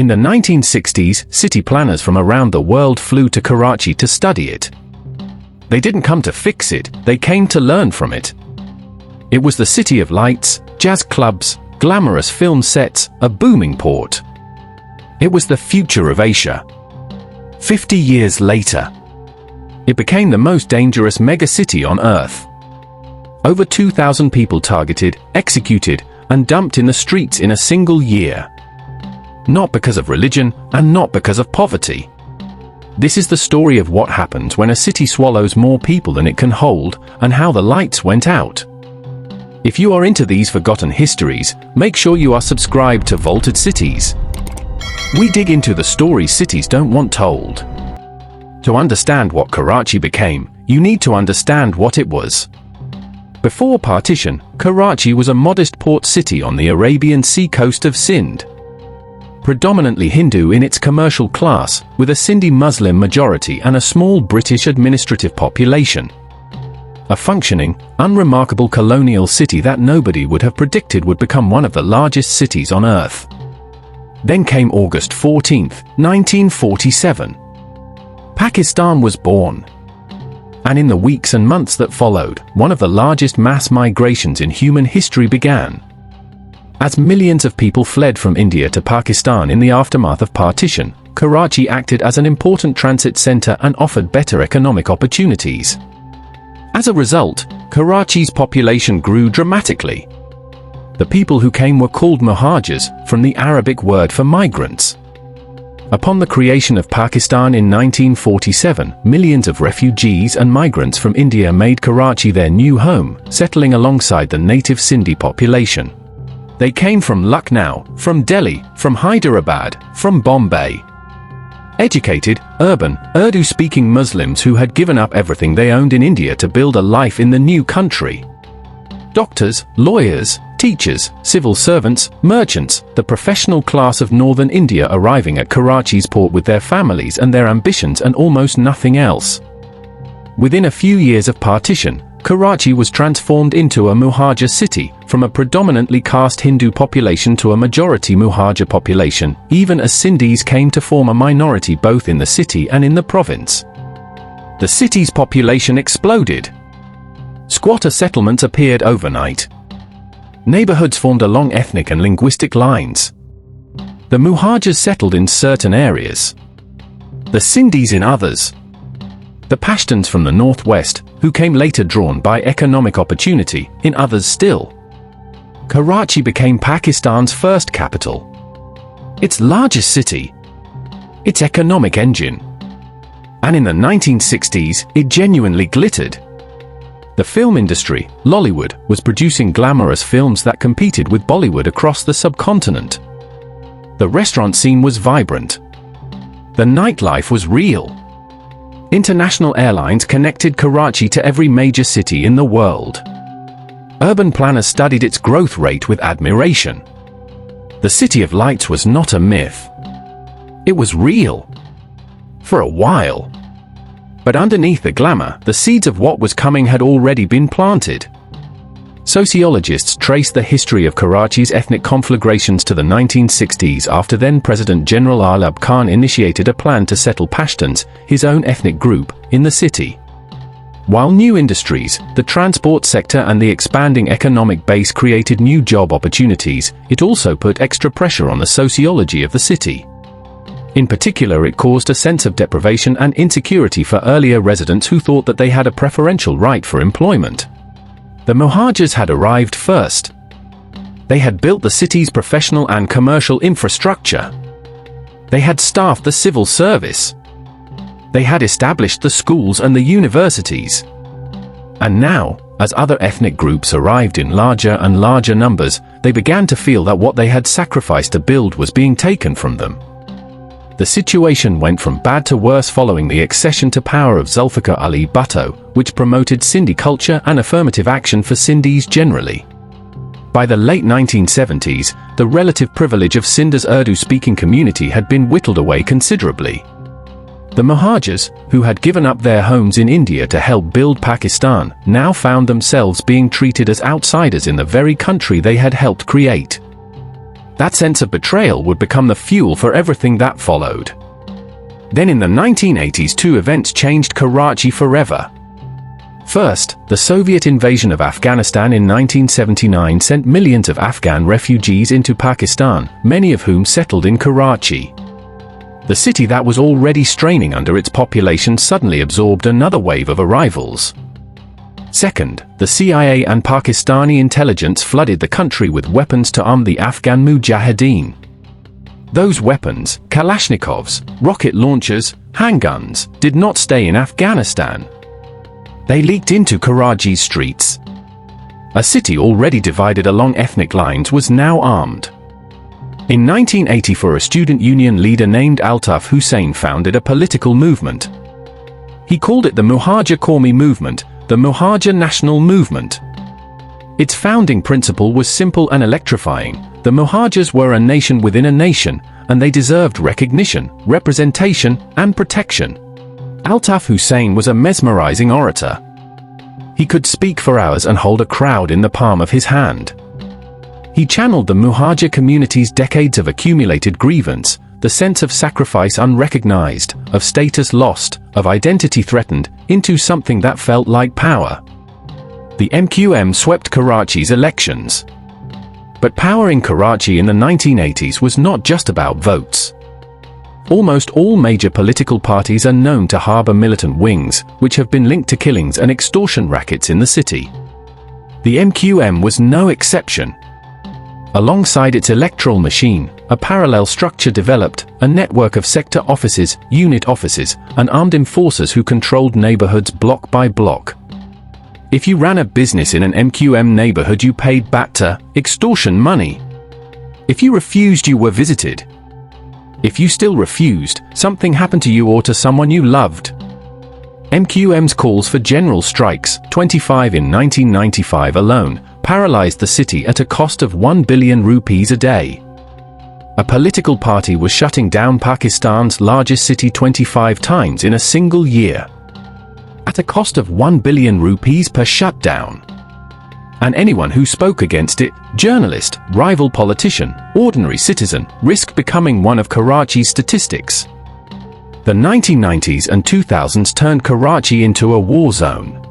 In the 1960s, city planners from around the world flew to Karachi to study it. They didn't come to fix it, they came to learn from it. It was the city of lights, jazz clubs, glamorous film sets, a booming port. It was the future of Asia. 50 years later, it became the most dangerous megacity on Earth. Over 2,000 people targeted, executed, and dumped in the streets in a single year. Not because of religion, and not because of poverty. This is the story of what happens when a city swallows more people than it can hold, and how the lights went out. If you are into these forgotten histories, make sure you are subscribed to Vaulted Cities. We dig into the stories cities don't want told. To understand what Karachi became, you need to understand what it was. Before partition, Karachi was a modest port city on the Arabian Sea coast of Sindh. Predominantly Hindu in its commercial class, with a Sindhi Muslim majority and a small British administrative population. A functioning, unremarkable colonial city that nobody would have predicted would become one of the largest cities on Earth. Then came August 14, 1947. Pakistan was born. And in the weeks and months that followed, one of the largest mass migrations in human history began. As millions of people fled from India to Pakistan in the aftermath of partition, Karachi acted as an important transit center and offered better economic opportunities. As a result, Karachi's population grew dramatically. The people who came were called muhajirs, from the Arabic word for migrants. Upon the creation of Pakistan in 1947, millions of refugees and migrants from India made Karachi their new home, settling alongside the native Sindhi population. They came from Lucknow, from Delhi, from Hyderabad, from Bombay. Educated, urban, Urdu-speaking Muslims who had given up everything they owned in India to build a life in the new country. Doctors, lawyers, teachers, civil servants, merchants, the professional class of northern India arriving at Karachi's port with their families and their ambitions and almost nothing else. Within a few years of partition, Karachi was transformed into a Muhajir city, from a predominantly caste Hindu population to a majority Muhajir population, even as Sindhis came to form a minority both in the city and in the province. The city's population exploded. Squatter settlements appeared overnight. Neighborhoods formed along ethnic and linguistic lines. The Muhajirs settled in certain areas, the Sindhis in others. The Pashtuns from the northwest, who came later drawn by economic opportunity, in others still. Karachi became Pakistan's first capital, its largest city, its economic engine. And in the 1960s, it genuinely glittered. The film industry, Lollywood, was producing glamorous films that competed with Bollywood across the subcontinent. The restaurant scene was vibrant. The nightlife was real. International airlines connected Karachi to every major city in the world. Urban planners studied its growth rate with admiration. The City of Lights was not a myth. It was real. For a while. But underneath the glamour, the seeds of what was coming had already been planted. Sociologists trace the history of Karachi's ethnic conflagrations to the 1960s after then-President General Ayub Khan initiated a plan to settle Pashtuns, his own ethnic group, in the city. While new industries, the transport sector and the expanding economic base created new job opportunities, it also put extra pressure on the sociology of the city. In particular, it caused a sense of deprivation and insecurity for earlier residents who thought that they had a preferential right for employment. The Muhajirs had arrived first. They had built the city's professional and commercial infrastructure. They had staffed the civil service. They had established the schools and the universities. And now, as other ethnic groups arrived in larger and larger numbers, they began to feel that what they had sacrificed to build was being taken from them. The situation went from bad to worse following the accession to power of Zulfikar Ali Bhutto, which promoted Sindhi culture and affirmative action for Sindhis generally. By the late 1970s, the relative privilege of Sindh's Urdu-speaking community had been whittled away considerably. The Muhajirs, who had given up their homes in India to help build Pakistan, now found themselves being treated as outsiders in the very country they had helped create. That sense of betrayal would become the fuel for everything that followed. Then in the 1980s, two events changed Karachi forever. First, the Soviet invasion of Afghanistan in 1979 sent millions of Afghan refugees into Pakistan, many of whom settled in Karachi. The city that was already straining under its population suddenly absorbed another wave of arrivals. Second, the CIA and Pakistani intelligence flooded the country with weapons to arm the Afghan mujahideen. Those weapons, Kalashnikovs, rocket launchers, handguns, did not stay in Afghanistan. They leaked into Karachi's streets. A city already divided along ethnic lines was now armed. In 1984, a student union leader named Altaf Hussain founded a political movement. He called it the Muhajir Qawmi movement, the Muhajir National Movement. Its founding principle was simple and electrifying. The Muhajirs were a nation within a nation, and they deserved recognition, representation, and protection. Altaf Hussain was a mesmerizing orator. He could speak for hours and hold a crowd in the palm of his hand. He channeled the Muhajir community's decades of accumulated grievance, the sense of sacrifice unrecognized, of status lost, of identity threatened, into something that felt like power. The MQM swept Karachi's elections. But power in Karachi in the 1980s was not just about votes. Almost all major political parties are known to harbor militant wings, which have been linked to killings and extortion rackets in the city. The MQM was no exception. Alongside its electoral machine, a parallel structure developed, a network of sector offices, unit offices, and armed enforcers who controlled neighborhoods block by block. If you ran a business in an MQM neighborhood, you paid batta, extortion money. If you refused, you were visited. If you still refused, something happened to you or to someone you loved. MQM's calls for general strikes, 25 in 1995 alone, paralyzed the city at a cost of 1 billion rupees a day. A political party was shutting down Pakistan's largest city 25 times in a single year, at a cost of 1 billion rupees per shutdown. And anyone who spoke against it, journalist, rival politician, ordinary citizen, risked becoming one of Karachi's statistics. The 1990s and 2000s turned Karachi into a war zone.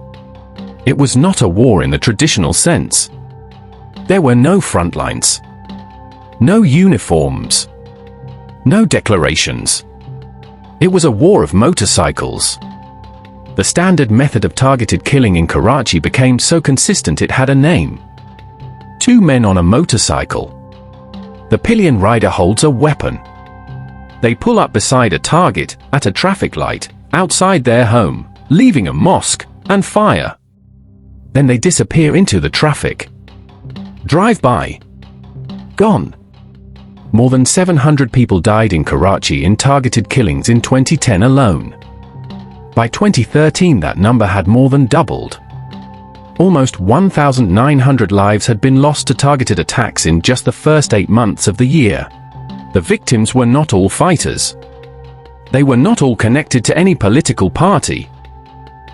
It was not a war in the traditional sense. There were no front lines, no uniforms, no declarations. It was a war of motorcycles. The standard method of targeted killing in Karachi became so consistent it had a name. 2 men on a motorcycle. The pillion rider holds a weapon. They pull up beside a target, at a traffic light, outside their home, leaving a mosque, and fire. Then they disappear into the traffic. Drive by. Gone. More than 700 people died in Karachi in targeted killings in 2010 alone. By 2013, that number had more than doubled. Almost 1,900 lives had been lost to targeted attacks in just the first 8 months of the year. The victims were not all fighters. They were not all connected to any political party.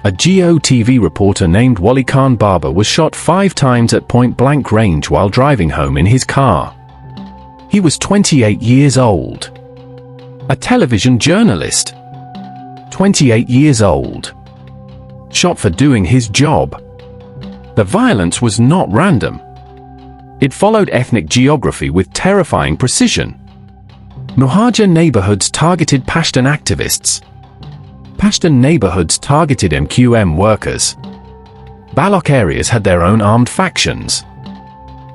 A GOTV reporter named Wali Khan Baba was shot 5 times at point-blank range while driving home in his car. He was 28 years old. A television journalist. 28 years old. Shot for doing his job. The violence was not random. It followed ethnic geography with terrifying precision. Muhajir neighborhoods targeted Pashtun activists. Pashtun neighborhoods targeted MQM workers. Balok areas had their own armed factions.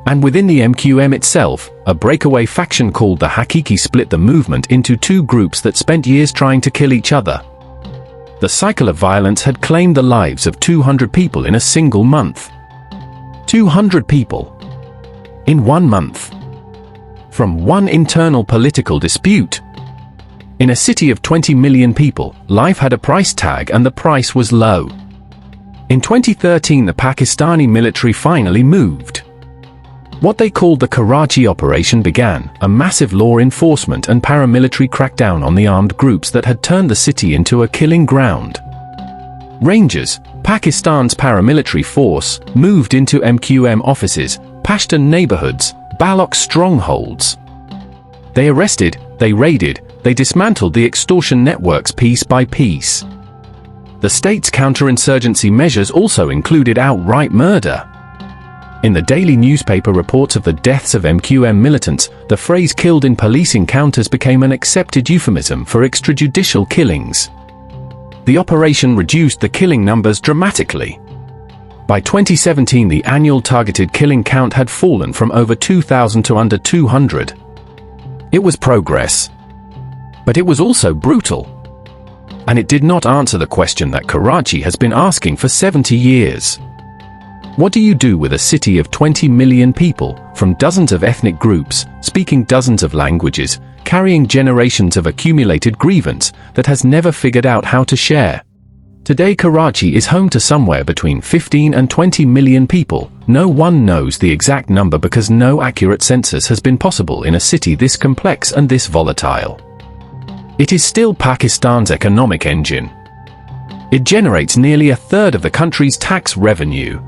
And within the MQM itself, a breakaway faction called the Hakiki split the movement into 2 groups that spent years trying to kill each other. The cycle of violence had claimed the lives of 200 people in a single month. 200 people. In 1 month. From one internal political dispute. In a city of 20 million people, life had a price tag and the price was low. In 2013, the Pakistani military finally moved. What they called the Karachi Operation began, a massive law enforcement and paramilitary crackdown on the armed groups that had turned the city into a killing ground. Rangers, Pakistan's paramilitary force, moved into MQM offices, Pashtun neighborhoods, Balok strongholds, They arrested, they raided, they dismantled the extortion networks piece by piece. The state's counterinsurgency measures also included outright murder. In the daily newspaper reports of the deaths of MQM militants, the phrase "killed in police encounters" became an accepted euphemism for extrajudicial killings. The operation reduced the killing numbers dramatically. By 2017, the annual targeted killing count had fallen from over 2,000 to under 200. It was progress. But it was also brutal. And it did not answer the question that Karachi has been asking for 70 years. What do you do with a city of 20 million people, from dozens of ethnic groups, speaking dozens of languages, carrying generations of accumulated grievance, that has never figured out how to share? Today Karachi is home to somewhere between 15 and 20 million people. No one knows the exact number because no accurate census has been possible in a city this complex and this volatile. It is still Pakistan's economic engine. It generates nearly a third of the country's tax revenue.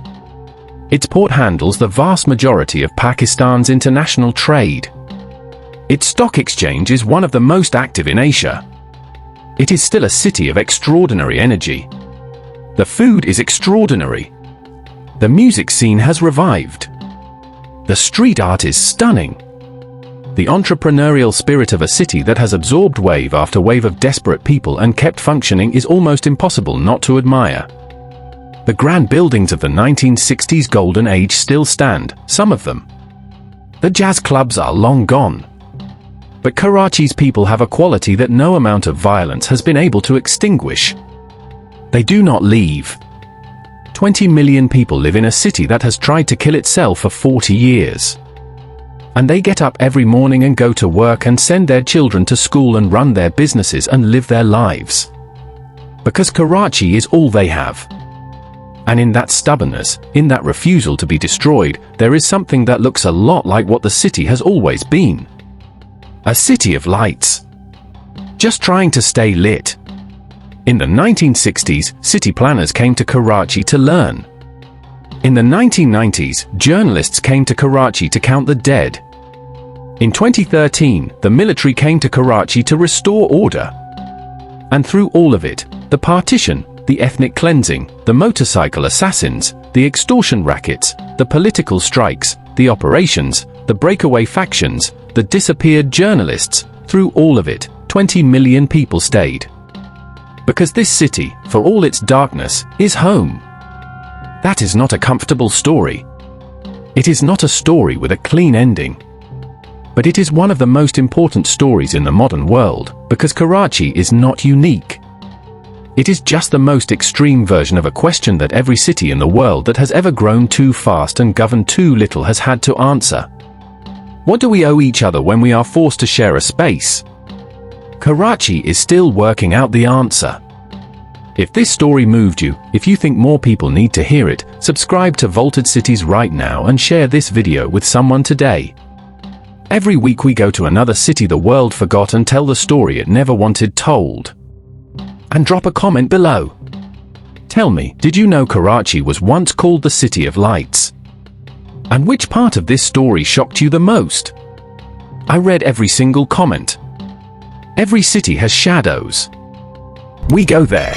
Its port handles the vast majority of Pakistan's international trade. Its stock exchange is one of the most active in Asia. It is still a city of extraordinary energy. The food is extraordinary. The music scene has revived. The street art is stunning. The entrepreneurial spirit of a city that has absorbed wave after wave of desperate people and kept functioning is almost impossible not to admire. The grand buildings of the 1960s golden age still stand, some of them. The jazz clubs are long gone. But Karachi's people have a quality that no amount of violence has been able to extinguish. They do not leave. 20 million people live in a city that has tried to kill itself for 40 years. And they get up every morning and go to work and send their children to school and run their businesses and live their lives. Because Karachi is all they have. And in that stubbornness, in that refusal to be destroyed, there is something that looks a lot like what the city has always been. A city of lights. Just trying to stay lit. In the 1960s, city planners came to Karachi to learn. In the 1990s, journalists came to Karachi to count the dead. In 2013, the military came to Karachi to restore order. And through all of it, the partition, the ethnic cleansing, the motorcycle assassins, the extortion rackets, the political strikes, the operations, the breakaway factions, the disappeared journalists, through all of it, 20 million people stayed. Because this city, for all its darkness, is home. That is not a comfortable story. It is not a story with a clean ending. But it is one of the most important stories in the modern world, because Karachi is not unique. It is just the most extreme version of a question that every city in the world that has ever grown too fast and governed too little has had to answer. What do we owe each other when we are forced to share a space? Karachi is still working out the answer. If this story moved you, if you think more people need to hear it, subscribe to Vaulted Cities right now and share this video with someone today. Every week we go to another city the world forgot and tell the story it never wanted told. And drop a comment below. Tell me, did you know Karachi was once called the City of Lights? And which part of this story shocked you the most? I read every single comment. Every city has shadows. We go there.